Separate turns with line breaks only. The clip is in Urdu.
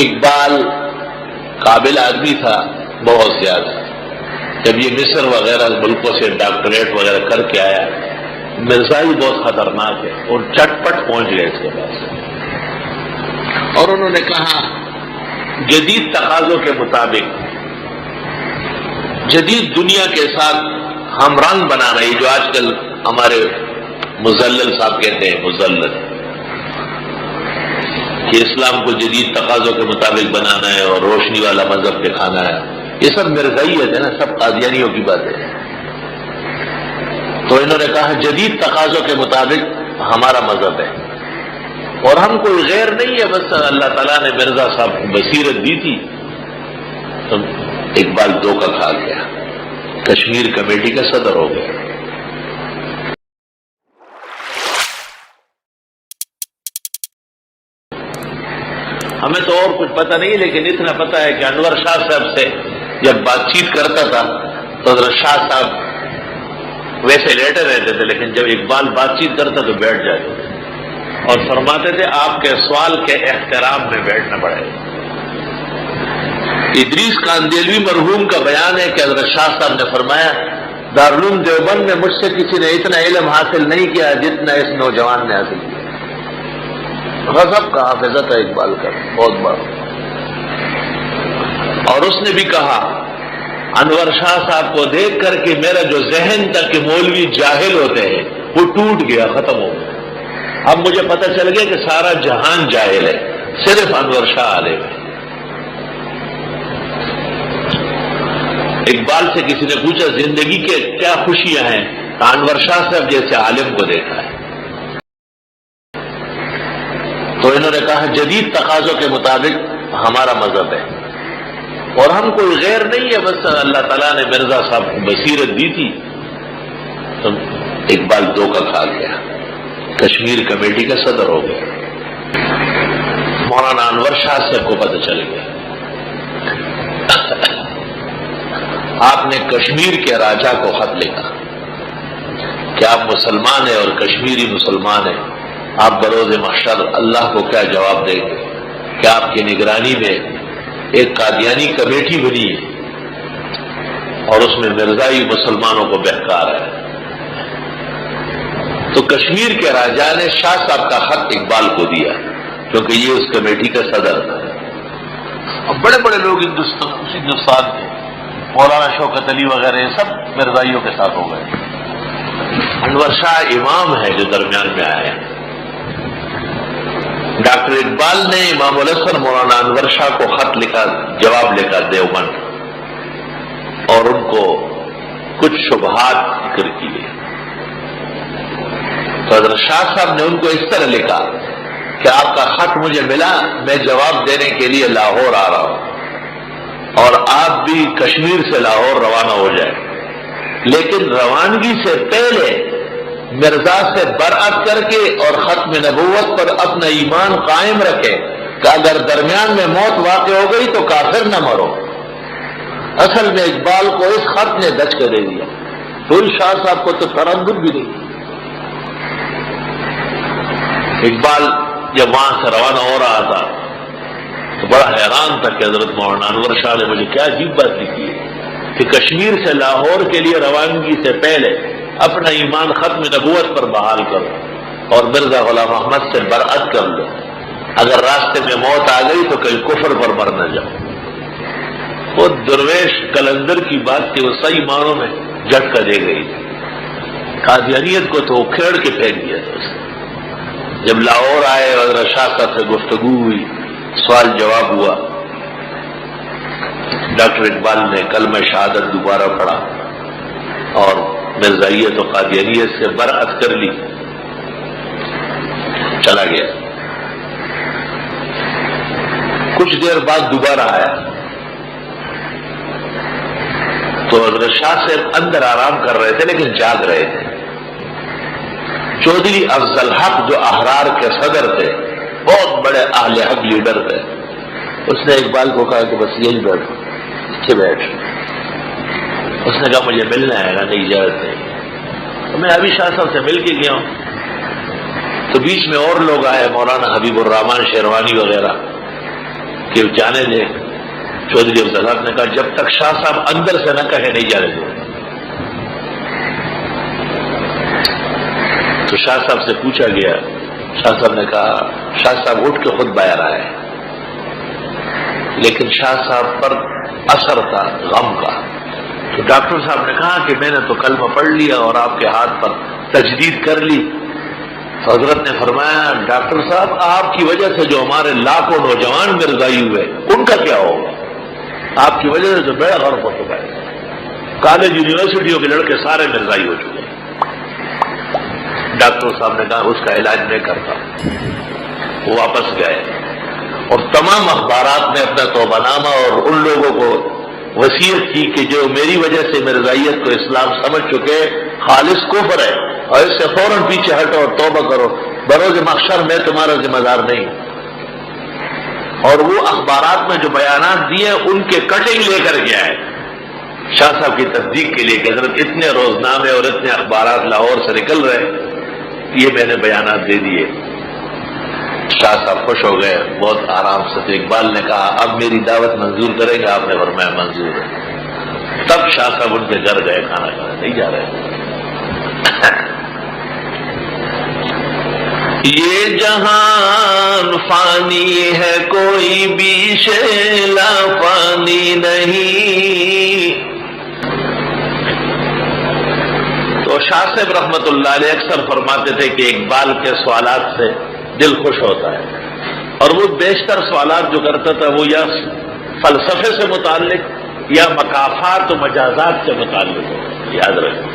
اقبال قابل آدمی تھا بہت زیادہ. جب یہ مصر وغیرہ ملکوں سے ڈاکٹریٹ وغیرہ کر کے آیا، مرزائی بہت خطرناک ہے، اور چٹ پٹ پہنچ گئے اس کے پاس. اور انہوں نے کہا جدید تقاضوں کے مطابق، جدید دنیا کے ساتھ ہم رنگ بنا رہے، جو آج کل ہمارے مزلل صاحب کہتے ہیں، مزلل، کہ اسلام کو جدید تقاضوں کے مطابق بنانا ہے اور روشنی والا مذہب دکھانا ہے، یہ سب مرزائیت ہے نا، سب قادیانیوں کی باتیں ہیں. تو انہوں نے کہا جدید تقاضوں کے مطابق ہمارا مذہب ہے، اور ہم کوئی غیر نہیں ہے، بس اللہ تعالیٰ نے مرزا صاحب کو بصیرت دی تھی. تو اقبال دھوکہ کھا گیا، کشمیر کمیٹی کا صدر ہو گیا. ہمیں تو اور کچھ پتہ نہیں، لیکن اتنا پتہ ہے کہ انور شاہ صاحب سے جب بات چیت کرتا تھا تو حضرت شاہ صاحب ویسے لیٹے رہتے تھے، لیکن جب اقبال بات چیت کرتا تو بیٹھ جاتے تھے اور فرماتے تھے آپ کے سوال کے احترام میں بیٹھنا پڑے گا. ادریس کاندیلوی مرحوم کا بیان ہے کہ حضرت شاہ صاحب نے فرمایا دارالعلوم دیوبند میں مجھ سے کسی نے اتنا علم حاصل نہیں کیا جتنا اس نوجوان نے حاصل کیا. غضب کا حافظہ تھا اقبال کا بہت بڑا. اور اس نے بھی کہا انور شاہ صاحب کو دیکھ کر کے میرا جو ذہن تھا کہ مولوی جاہل ہوتے ہیں وہ ٹوٹ گیا، ختم ہو گیا. اب مجھے پتہ چل گیا کہ سارا جہان جاہل ہے، صرف انور شاہ عالم ہے. اقبال سے کسی نے پوچھا زندگی کے کیا خوشیاں ہیں؟ انور شاہ صاحب جیسے عالم کو دیکھا ہے. تو انہوں نے کہا جدید تقاضوں کے مطابق ہمارا مذہب ہے، اور ہم کوئی غیر نہیں ہے، بس اللہ تعالیٰ نے مرزا صاحب کو بصیرت دی تھی. تو اقبال دھوکہ کھا گیا، کشمیر کمیٹی کا صدر ہو گیا. مولانا انور شاہ صاحب کو پتہ چل گیا. آپ نے کشمیر کے راجا کو خط لکھا کہ آپ مسلمان ہیں اور کشمیری مسلمان ہیں، آپ بروز محشر اللہ کو کیا جواب دیں گے کہ آپ کی نگرانی میں ایک قادیانی کمیٹی بنی ہے اور اس میں مرزائی مسلمانوں کو بہکار ہے. تو کشمیر کے راجا نے شاہ صاحب کا خط اقبال کو دیا کیونکہ یہ اس کمیٹی کا صدر تھا. اور بڑے بڑے لوگ ہندوستان کے مولانا شوکت علی وغیرہ سب مرزائیوں کے ساتھ ہو گئے. انور شاہ امام ہے جو درمیان میں آئے. ڈاکٹر اقبال نے امام الحسن مولانا انور شاہ کو خط لکھا، جواب لکھا دیوبند، اور ان کو کچھ شبہات ذکر کیے. تو حضرت شاہ صاحب نے ان کو اس طرح لکھا کہ آپ کا خط مجھے ملا، میں جواب دینے کے لیے لاہور آ رہا ہوں، اور آپ بھی کشمیر سے لاہور روانہ ہو جائیں، لیکن روانگی سے پہلے مرزا سے برعت کر کے اور ختم نبوت پر اپنا ایمان قائم رکھے کہ اگر درمیان میں موت واقع ہو گئی تو کافر نہ مرو. اصل میں اقبال کو اس خط نے دچ کر دے دیا. پھر شاہ صاحب کو تو تردد بھی نہیں. اقبال جب وہاں سے روانہ ہو رہا تھا تو بڑا حیران تھا کہ حضرت مولانا انور شاہ نے مجھے کیا عجیب بات لکھی ہے کہ کشمیر سے لاہور کے لیے روانگی سے پہلے اپنا ایمان ختم نبوت پر بحال کرو اور مرزا غلام احمد سے برعت کر لو، اگر راستے میں موت آ گئی تو کہیں کفر پر مر نہ جاؤ. وہ درویش کلندر کی بات تھی، وہ صحیح معنوں میں جھٹکا دے گئی. قادیانیت کو تو کھیڑ کے پھینک دیا تھا اس نے. جب لاہور آئے اور شاہ صاحب سے گفتگو ہوئی، سوال جواب ہوا، ڈاکٹر اقبال نے کلمہ شہادت دوبارہ پڑھا اور مرزائیت و قادیانیت سے برعت کر لی، چلا گیا. کچھ دیر بعد دوبارہ آیا تو حضرت شاہ صاحب اندر آرام کر رہے تھے لیکن جاگ رہے تھے. چودھری افضل حق جو احرار کے صدر تھے، بہت بڑے اہل حق لیڈر تھے، اس نے اقبال کو کہا کہ بس یہی بیٹھو، اچھے بیٹھ. اس نے کہا مجھے ملنا ہے، نہیں اجازت نہیں. تو میں ابھی شاہ صاحب سے مل کے گیا ہوں. تو بیچ میں اور لوگ آئے، مولانا حبیب الرحمان شیروانی وغیرہ. کہ جانے دے. چودھری افضل صاحب نے کہا جب تک شاہ صاحب اندر سے نہ کہے نہیں جانے دے. تو شاہ صاحب سے پوچھا گیا. شاہ صاحب نے کہا, شاہ صاحب اٹھ کے خود باہر آئے, لیکن شاہ صاحب پر اثر تھا غم کا. تو ڈاکٹر صاحب نے کہا کہ میں نے تو کلمہ پڑھ لیا اور آپ کے ہاتھ پر تجدید کر لی. تو حضرت نے فرمایا ڈاکٹر صاحب آپ کی وجہ سے جو ہمارے لاکھوں نوجوان مرزائی ہوئے ان کا کیا ہوگا؟ آپ کی وجہ سے جو بڑا غرق ہو چکا ہے. کالج یونیورسٹیوں کے لڑکے سارے مرزائی ہو چکے. ڈاکٹر صاحب نے کہا اس کا علاج میں کرتا. وہ واپس گئے اور تمام اخبارات میں اپنا توبہ نامہ اور ان لوگوں کو وصیت کی کہ جو میری وجہ سے مرزائیت کو اسلام سمجھ چکے خالص کفر ہے اور اس سے فوراً پیچھے ہٹو اور توبہ کرو, بروز محشر میں تمہارا ذمہ دار نہیں. اور وہ اخبارات میں جو بیانات دیے ان کے کٹنگ لے کر گیا ہے شاہ صاحب کی تصدیق کے لیے کہ حضرت اتنے روزنامے اور اتنے اخبارات لاہور سے نکل رہے, یہ میں نے بیانات دے دیے. شاہ صاحب خوش ہو گئے بہت آرام سے. تو اقبال نے کہا اب میری دعوت منظور کریں گے؟ آپ نے فرمایا منظور ہے. تب شاہ صاحب ان کے گھر گئے کھانا کھانے. نہیں جا رہے. یہ جہان فانی ہے کوئی بھی شے لا فانی نہیں. تو شاہ صاحب رحمت اللہ علیہ اکثر فرماتے تھے کہ اقبال کے سوالات سے دل خوش ہوتا ہے, اور وہ بیشتر سوالات جو کرتا تھا وہ یا فلسفے سے متعلق یا مکافات و مجازات سے متعلق ہو. یاد رکھیں